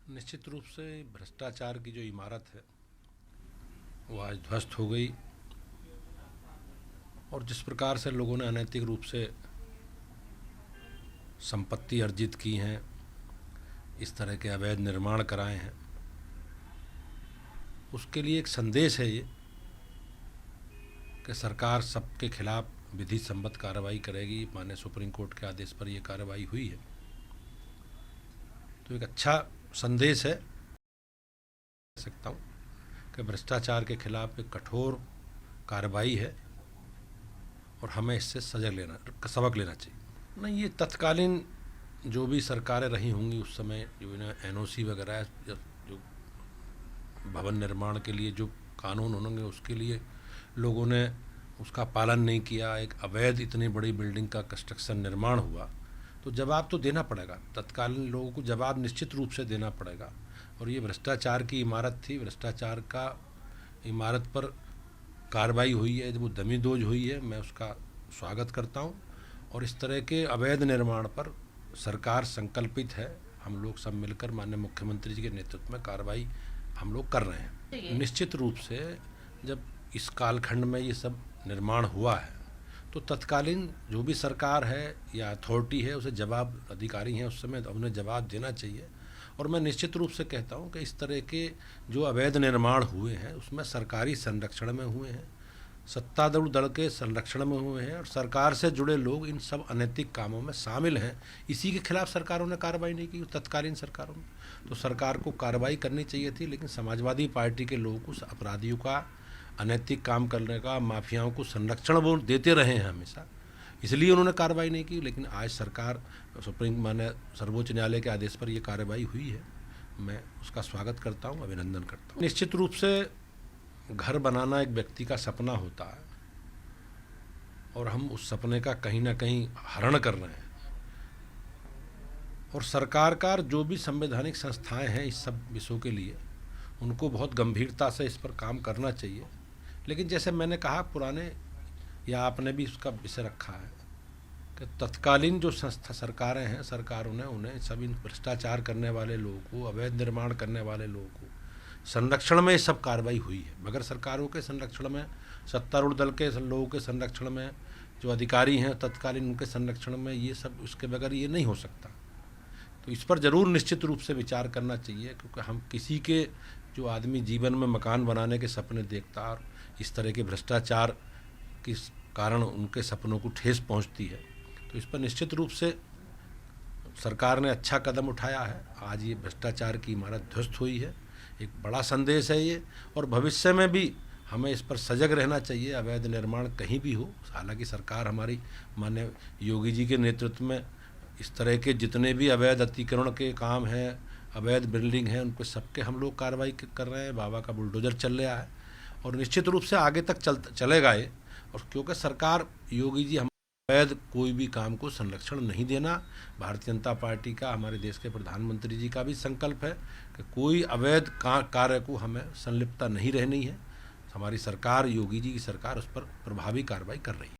निश्चित रूप से भ्रष्टाचार की जो इमारत है वो आज ध्वस्त हो गई और जिस प्रकार से लोगों ने अनैतिक रूप से संपत्ति अर्जित की हैं, इस तरह के अवैध निर्माण कराए हैं, उसके लिए एक संदेश है ये कि सरकार सबके खिलाफ विधि सम्मत कार्रवाई करेगी। माननीय सुप्रीम कोर्ट के आदेश पर यह कार्रवाई हुई है, तो एक अच्छा संदेश है। कह सकता हूँ कि भ्रष्टाचार के खिलाफ एक कठोर कार्रवाई है और हमें इससे सबक लेना चाहिए। नहीं, ये तत्कालीन जो भी सरकारें रही होंगी उस समय जो एनओसी वगैरह जो भवन निर्माण के लिए जो कानून होंगे उसके लिए लोगों ने उसका पालन नहीं किया, एक अवैध इतनी बड़ी बिल्डिंग का कंस्ट्रक्शन निर्माण हुआ, तो जवाब तो देना पड़ेगा। तत्कालीन लोगों को जवाब निश्चित रूप से देना पड़ेगा। और ये भ्रष्टाचार की इमारत थी, भ्रष्टाचार का इमारत पर कार्रवाई हुई है, जब वो दमीदोज हुई है, मैं उसका स्वागत करता हूँ। और इस तरह के अवैध निर्माण पर सरकार संकल्पित है। हम लोग सब मिलकर माननीय मुख्यमंत्री जी के नेतृत्व में कार्रवाई हम लोग कर रहे हैं। निश्चित रूप से जब इस कालखंड में ये सब निर्माण हुआ है तो तत्कालीन जो भी सरकार है या अथॉरिटी है उसे जवाब, अधिकारी हैं उस समय उन्हें जवाब देना चाहिए। और मैं निश्चित रूप से कहता हूं कि इस तरह के जो अवैध निर्माण हुए हैं उसमें सरकारी संरक्षण में हुए हैं, सत्तारूढ़ दल के संरक्षण में हुए हैं और सरकार से जुड़े लोग इन सब अनैतिक कामों में शामिल हैं। इसी के खिलाफ सरकारों ने कार्रवाई नहीं की, तत्कालीन सरकारों ने। तो सरकार को कार्रवाई करनी चाहिए थी, लेकिन समाजवादी पार्टी के लोग उस अपराधियों का, अनैतिक काम करने का, माफियाओं को संरक्षण वो देते रहे हैं हमेशा, इसलिए उन्होंने कार्रवाई नहीं की। लेकिन आज सरकार माने सर्वोच्च न्यायालय के आदेश पर यह कार्रवाई हुई है, मैं उसका स्वागत करता हूं, अभिनंदन करता हूं। निश्चित रूप से घर बनाना एक व्यक्ति का सपना होता है और हम उस सपने का कहीं ना कहीं हरण कर रहे हैं। और सरकार का जो भी संवैधानिक संस्थाएं हैं इस सब विषयों के लिए, उनको बहुत गंभीरता से इस पर काम करना चाहिए। लेकिन जैसे मैंने कहा पुराने, या आपने भी उसका विषय रखा है कि तत्कालीन जो संस्था सरकारें हैं, सरकारों ने उन्हें सब इन भ्रष्टाचार करने वाले लोगों को, अवैध निर्माण करने वाले लोगों को संरक्षण में सब कार्रवाई हुई है। मगर सरकारों के संरक्षण में, सत्तारूढ़ दल के लोगों के संरक्षण में, जो अधिकारी हैं तत्कालीन उनके संरक्षण में, ये सब उसके बगैर ये नहीं हो सकता। तो इस पर ज़रूर निश्चित रूप से विचार करना चाहिए, क्योंकि हम किसी के जो आदमी जीवन में मकान बनाने के सपने देखता और इस तरह के भ्रष्टाचार के कारण उनके सपनों को ठेस पहुंचती है, तो इस पर निश्चित रूप से सरकार ने अच्छा कदम उठाया है। आज ये भ्रष्टाचार की इमारत ध्वस्त हुई है, एक बड़ा संदेश है ये। और भविष्य में भी हमें इस पर सजग रहना चाहिए। अवैध निर्माण कहीं भी हो, हालांकि सरकार हमारी माननीय योगी जी के नेतृत्व में इस तरह के जितने भी अवैध अतिक्रमण के काम हैं, अवैध बिल्डिंग हैं, उन पर सबके हम लोग कार्रवाई कर रहे हैं। बाबा का बुलडोजर चल रहा है और निश्चित रूप से आगे तक चलेगा ये। और क्योंकि सरकार, योगी जी, हम अवैध कोई भी काम को संरक्षण नहीं देना, भारतीय जनता पार्टी का, हमारे देश के प्रधानमंत्री जी का भी संकल्प है कि कोई अवैध कार्य को हमें संलिप्तता नहीं रहनी है। हमारी सरकार, योगी जी की सरकार, उस पर प्रभावी कार्रवाई कर रही है।